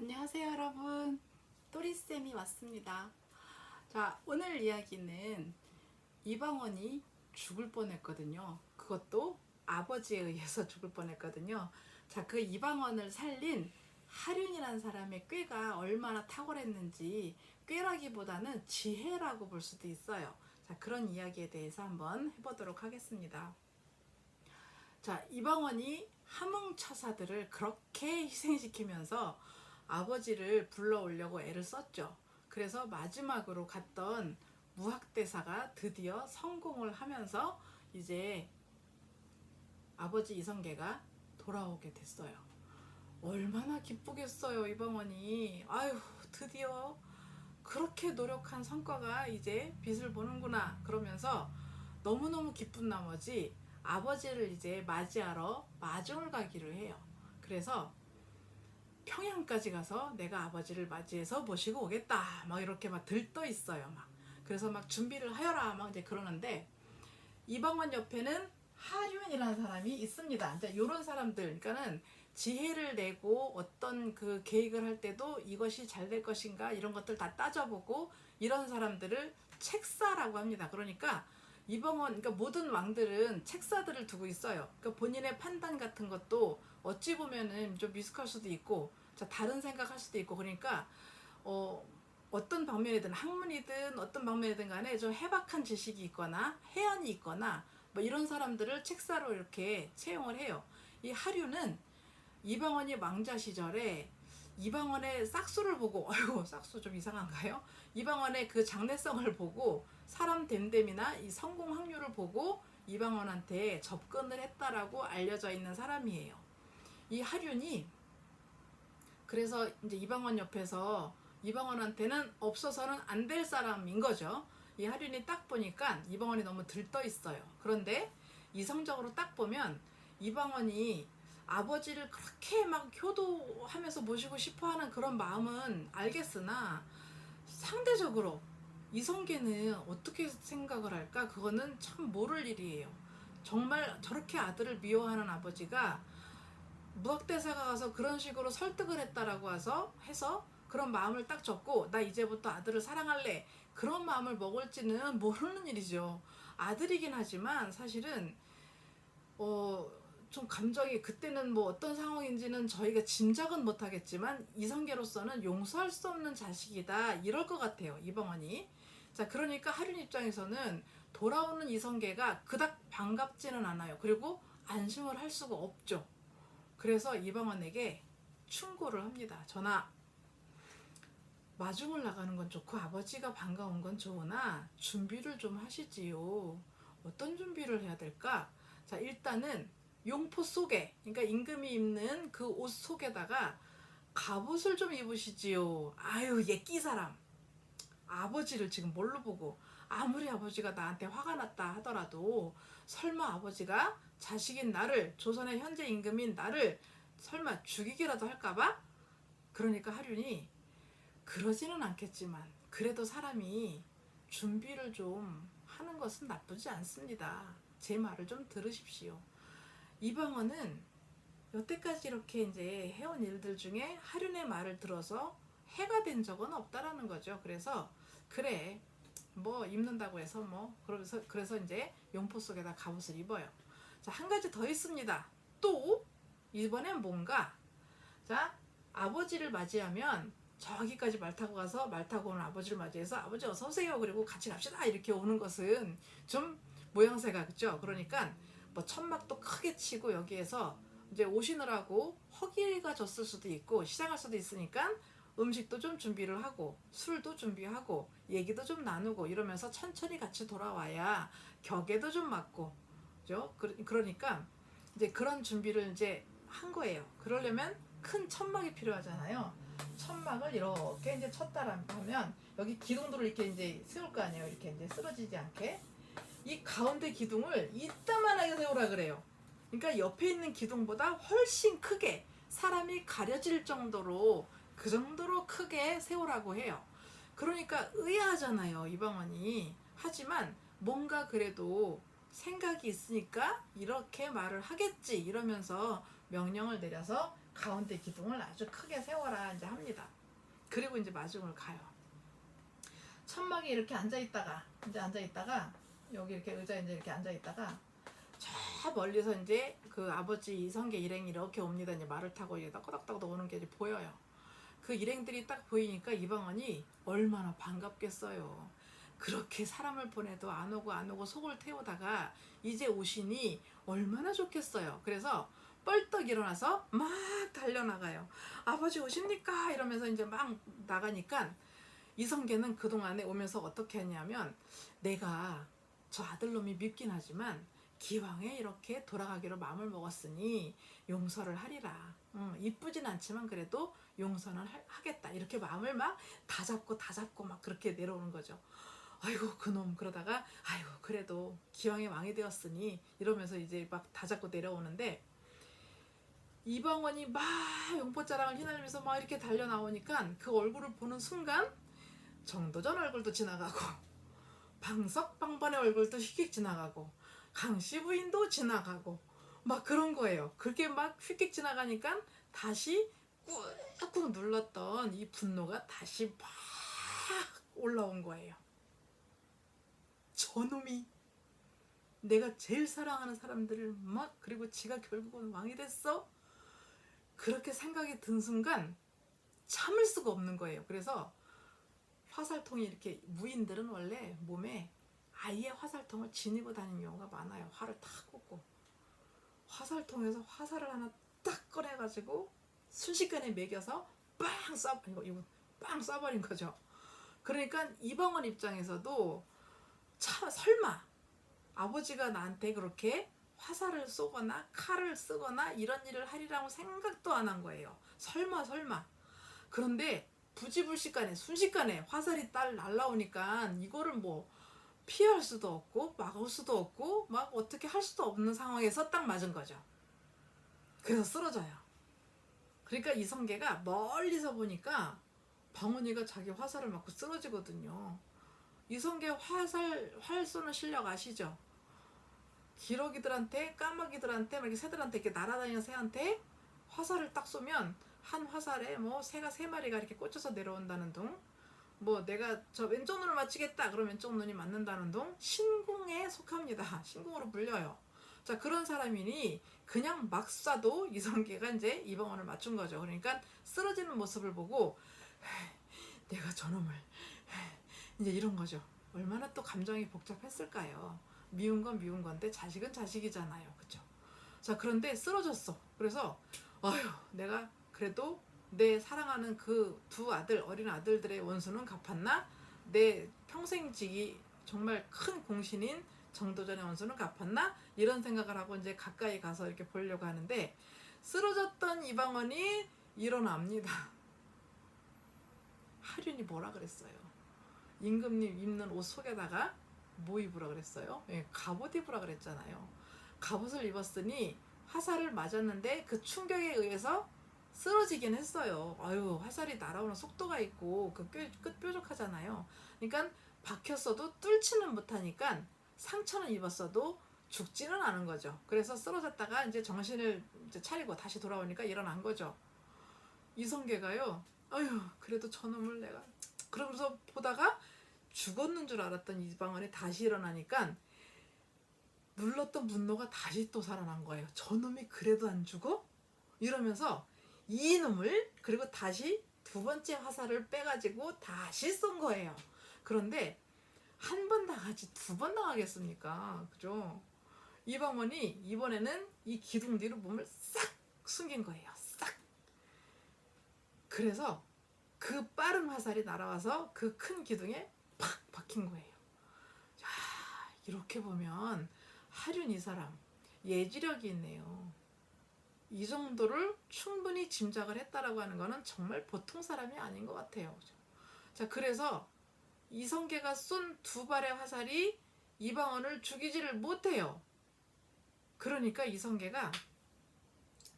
안녕하세요 여러분, 또리쌤이 왔습니다. 자, 오늘 이야기는 이방원이 죽을 뻔했거든요. 그것도 아버지에 의해서 죽을 뻔했거든요. 자, 그 이방원을 살린 하륜이라는 사람의 꾀가 얼마나 탁월했는지, 꾀라기보다는 지혜라고 볼 수도 있어요. 자, 그런 이야기에 대해서 한번 해보도록 하겠습니다. 자, 이방원이 함흥처사들을 그렇게 희생시키면서 아버지를 불러오려고 애를 썼죠. 그래서 마지막으로 갔던 무학대사가 드디어 성공을 하면서 이제 아버지 이성계가 돌아오게 됐어요. 얼마나 기쁘겠어요, 이방원이. 아유, 드디어 그렇게 노력한 성과가 이제 빛을 보는구나. 그러면서 너무너무 기쁜 나머지 아버지를 이제 맞이하러 마중을 가기로 해요. 그래서 평양까지 가서 내가 아버지를 맞이해서 모시고 오겠다. 막 이렇게 막 들떠 있어요. 막. 그래서 막 준비를 하여라. 막 이제 그러는데 이방원 옆에는 하륜이라는 사람이 있습니다. 이제 이런 사람들, 그러니까는 지혜를 내고 어떤 그 계획을 할 때도 이것이 잘 될 것인가 이런 것들 다 따져보고 이런 사람들을 책사라고 합니다. 그러니까 이방원, 그러니까 모든 왕들은 책사들을 두고 있어요. 그러니까 본인의 판단 같은 것도 어찌 보면은 좀 미숙할 수도 있고, 자, 다른 생각할 수도 있고, 그러니까 어떤 방면이든 학문이든 어떤 방면이든 간에 좀 해박한 지식이 있거나 해안이 있거나 뭐 이런 사람들을 책사로 이렇게 채용을 해요. 이 하류는 이방원이 왕자 시절에 이방원의 싹수를 보고, 아이고 싹수 좀 이상한가요? 이방원의 그 장래성을 보고 사람 됨됨이나 이 성공 확률을 보고 이방원한테 접근을 했다라고 알려져 있는 사람이에요. 이 하륜이 그래서 이제 이방원 옆에서 이방원한테는 없어서는 안 될 사람인 거죠. 이 하륜이 딱 보니까 이방원이 너무 들떠 있어요. 그런데 이성적으로 딱 보면 이방원이 아버지를 그렇게 막 효도하면서 모시고 싶어 하는 그런 마음은 알겠으나 상대적으로 이성계는 어떻게 생각을 할까? 그거는 참 모를 일이에요. 정말 저렇게 아들을 미워하는 아버지가 무학대사가 가서 그런 식으로 설득을 했다라고 해서 그런 마음을 딱 접고 나 이제부터 아들을 사랑할래 그런 마음을 먹을지는 모르는 일이죠. 아들이긴 하지만 사실은 좀 감정이 그때는 뭐 어떤 상황인지는 저희가 짐작은 못하겠지만 이성계로서는 용서할 수 없는 자식이다 이럴 것 같아요, 이방원이. 자, 그러니까 하륜 입장에서는 돌아오는 이성계가 그닥 반갑지는 않아요. 그리고 안심을 할 수가 없죠. 그래서 이방원에게 충고를 합니다. 전하, 마중을 나가는 건 좋고 아버지가 반가운 건 좋으나 준비를 좀 하시지요. 어떤 준비를 해야 될까? 자, 일단은 용포 속에, 그러니까 임금이 입는 그 옷 속에다가 갑옷을 좀 입으시지요. 아유, 예끼 사람. 아버지를 지금 뭘로 보고, 아무리 아버지가 나한테 화가 났다 하더라도 설마 아버지가 자식인 나를, 조선의 현재 임금인 나를 설마 죽이기라도 할까봐? 그러니까 하륜이 그러지는 않겠지만 그래도 사람이 준비를 좀 하는 것은 나쁘지 않습니다. 제 말을 좀 들으십시오. 이방원은 여태까지 이렇게 이제 해온 일들 중에 하륜의 말을 들어서 해가 된 적은 없다라는 거죠. 그래서 그래 뭐 입는다고 해서 뭐 그래서 이제 용포 속에다 갑옷을 입어요. 자, 한 가지 더 있습니다. 또 이번엔 뭔가, 자, 아버지를 맞이하면 저기까지 말 타고 가서 말 타고 오는 아버지를 맞이해서 아버지 어서 오세요 그리고 같이 갑시다 이렇게 오는 것은 좀 모양새가 그죠. 그러니까 뭐 천막도 크게 치고 여기에서 이제 오시느라고 허기가 졌을 수도 있고 시장할 수도 있으니까 음식도 좀 준비를 하고 술도 준비하고 얘기도 좀 나누고 이러면서 천천히 같이 돌아와야 격에도 좀 맞고, 그죠? 그러니까 이제 그런 준비를 이제 한 거예요. 그러려면 큰 천막이 필요하잖아요. 천막을 이렇게 이제 쳤다라면 여기 기둥들을 이렇게 이제 세울 거 아니에요. 이렇게 이제 쓰러지지 않게 이 가운데 기둥을 이따만하게 세우라 그래요. 그러니까 옆에 있는 기둥보다 훨씬 크게 사람이 가려질 정도로 그 정도로 크게 세우라고 해요. 그러니까 의아하잖아요, 이방원이. 하지만 뭔가 그래도 생각이 있으니까 이렇게 말을 하겠지 이러면서 명령을 내려서 가운데 기둥을 아주 크게 세워라 이제 합니다. 그리고 이제 마중을 가요. 천막에 이렇게 앉아있다가 여기 이렇게 의자에 이제 이렇게 앉아있다가 저 멀리서 이제 그 아버지 이성계 일행이 이렇게 옵니다. 이제 말을 타고 이제 따거닥따거닥 오는 게 이제 보여요. 그 일행들이 딱 보이니까 이방원이 얼마나 반갑겠어요. 그렇게 사람을 보내도 안 오고 속을 태우다가 이제 오시니 얼마나 좋겠어요. 그래서 뻘떡 일어나서 막 달려나가요. 아버지 오십니까? 이러면서 이제 막 나가니까 이성계는 그동안에 오면서 어떻게 했냐면 내가 저 아들놈이 밉긴 하지만 기왕에 이렇게 돌아가기로 마음을 먹었으니 용서를 하리라. 이쁘진 않지만 그래도 용서는 하겠다. 이렇게 마음을 막 다잡고 막 그렇게 내려오는 거죠. 아이고 그놈 그러다가 아이고 그래도 기왕에 왕이 되었으니 이러면서 이제 막 다잡고 내려오는데 이방원이 막 용포자랑을 휘날리면서 막 이렇게 달려 나오니까 그 얼굴을 보는 순간 정도전 얼굴도 지나가고 방석방번의 얼굴도 휙휙 지나가고 강씨 부인도 지나가고 막 그런 거예요. 그게 막 휙휙 지나가니까 다시 꾹꾹 눌렀던 이 분노가 다시 막 올라온 거예요. 저놈이 내가 제일 사랑하는 사람들을 막 그리고 지가 결국은 왕이 됐어? 그렇게 생각이 든 순간 참을 수가 없는 거예요. 그래서 화살통이 이렇게 무인들은 원래 몸에 아예 화살통을 지니고 다니는 경우가 많아요. 화를 탁 꽂고 화살통에서 화살을 하나 딱 꺼내가지고 순식간에 매겨서 이거 빵 쏴버린 거죠. 그러니까 이방원 입장에서도 참 설마 아버지가 나한테 그렇게 화살을 쏘거나 칼을 쓰거나 이런 일을 하리라고 생각도 안 한 거예요. 설마. 그런데 부지불식간에 순식간에 화살이 딸 날라오니까 이거를 뭐 피할 수도 없고 막을 수도 없고 막 어떻게 할 수도 없는 상황에서 딱 맞은 거죠. 그래서 쓰러져요. 그러니까 이성계가 멀리서 보니까 방훈이가 자기 화살을 맞고 쓰러지거든요. 이성계 활 쏘는 실력 아시죠? 기러기들한테 까마귀들한테 이렇게 새들한테 이렇게 날아다니는 새한테 화살을 딱 쏘면 한 화살에 뭐 새가 3마리가 이렇게 꽂혀서 내려온다는 둥, 뭐 내가 저 왼쪽 눈을 맞추겠다 그러면 왼쪽 눈이 맞는다는 둥, 신궁에 속합니다. 신궁으로 불려요. 자, 그런 사람이니 그냥 막 쏴도 이성계가 이제 이방원을 맞춘 거죠. 그러니까 쓰러지는 모습을 보고 내가 저놈을 이제 이런 거죠. 얼마나 또 감정이 복잡했을까요? 미운 건 미운 건데 자식은 자식이잖아요. 그죠? 자, 그런데 쓰러졌어. 그래서 아휴 내가 그래도 내 사랑하는 그 두 아들, 어린 아들들의 원수는 갚았나? 내 평생직이 정말 큰 공신인 정도전의 원수는 갚았나? 이런 생각을 하고 이제 가까이 가서 이렇게 보려고 하는데 쓰러졌던 이방원이 일어납니다. 하륜이 뭐라 그랬어요? 임금님 입는 옷 속에다가 뭐 입으라 그랬어요? 예, 갑옷 입으라 그랬잖아요. 갑옷을 입었으니 화살을 맞았는데 그 충격에 의해서 쓰러지긴 했어요. 아유, 화살이 날아오는 속도가 있고 그 끝 뾰족하잖아요. 그러니까 박혔어도 뚫지는 못하니까 상처는 입었어도 죽지는 않은 거죠. 그래서 쓰러졌다가 이제 정신을 이제 차리고 다시 돌아오니까 일어난 거죠. 이성계가요. 아유, 그래도 저놈을 내가 그러면서 보다가 죽었는 줄 알았던 이방원이 다시 일어나니까 눌렀던 분노가 다시 또 살아난 거예요. 저놈이 그래도 안 죽어? 이러면서 이놈을 그리고 다시 두 번째 화살을 빼가지고 다시 쏜 거예요. 그런데 한 번 당하지 두 번 당하겠습니까? 그죠? 이방원이 이번에는 이 기둥 뒤로 몸을 싹 숨긴 거예요. 싹. 그래서 그 빠른 화살이 날아와서 그 큰 기둥에 팍 박힌 거예요. 자, 이렇게 보면 하륜 이 사람 예지력이 있네요. 이 정도를 충분히 짐작을 했다라고 하는 거는 정말 보통 사람이 아닌 것 같아요. 자, 그래서 이성계가 쏜 두 발의 화살이 이방원을 죽이지를 못해요. 그러니까 이성계가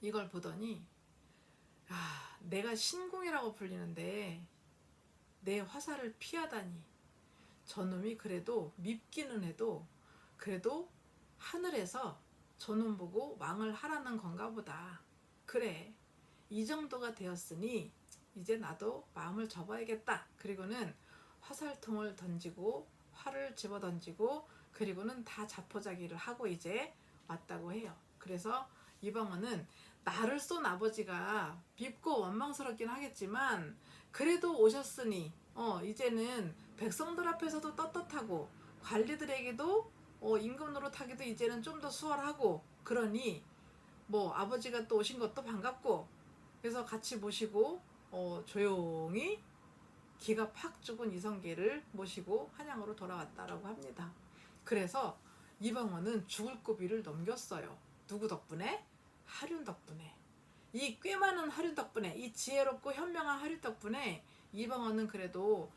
이걸 보더니 내가 신궁이라고 불리는데 내 화살을 피하다니 저놈이 그래도 밉기는 해도 그래도 하늘에서 저놈 보고 왕을 하라는 건가 보다. 그래, 이 정도가 되었으니 이제 나도 마음을 접어야겠다. 그리고는 화살통을 던지고 활을 집어 던지고 그리고는 다 자포자기를 하고 이제 왔다고 해요. 그래서 이방원은 나를 쏜 아버지가 밉고 원망스럽긴 하겠지만 그래도 오셨으니 이제는 백성들 앞에서도 떳떳하고 관리들에게도 임금 노릇하기도 이제는 좀 더 수월하고 그러니 뭐 아버지가 또 오신 것도 반갑고 그래서 같이 모시고 조용히 기가 팍 죽은 이성계를 모시고 한양으로 돌아왔다라고 합니다. 그래서 이방원은 죽을 고비를 넘겼어요. 누구 덕분에? 하륜 덕분에. 이 꽤 많은 하륜 덕분에, 이 지혜롭고 현명한 하륜 덕분에 이방원은 그래도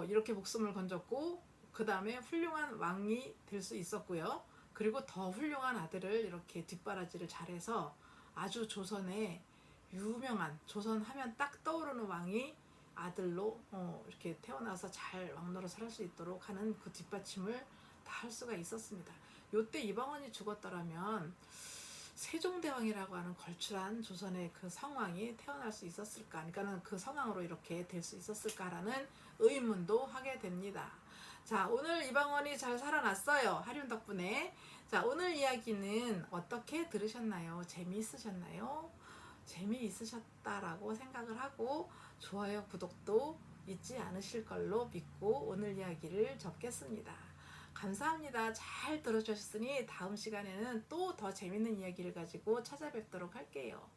이렇게 목숨을 건졌고 그 다음에 훌륭한 왕이 될 수 있었고요. 그리고 더 훌륭한 아들을 이렇게 뒷바라지를 잘해서 아주 조선의 유명한, 조선 하면 딱 떠오르는 왕이 아들로 이렇게 태어나서 잘 왕노릇을 할 수 있도록 하는 그 뒷받침을 다 할 수가 있었습니다. 요때 이방원이 죽었더라면 세종대왕이라고 하는 걸출한 조선의 그 성왕이 태어날 수 있었을까? 그러니까는 그 성왕으로 이렇게 될 수 있었을까라는 의문도 하게 됩니다. 자, 오늘 이방원이 잘 살아났어요. 하륜 덕분에. 자, 오늘 이야기는 어떻게 들으셨나요? 재미있으셨나요? 재미있으셨다라고 생각을 하고 좋아요, 구독도 잊지 않으실 걸로 믿고 오늘 이야기를 접겠습니다. 감사합니다. 잘 들어주셨으니 다음 시간에는 또 더 재밌는 이야기를 가지고 찾아뵙도록 할게요.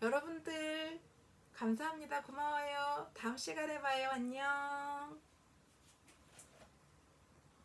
여러분들 감사합니다. 고마워요. 다음 시간에 봐요. 안녕.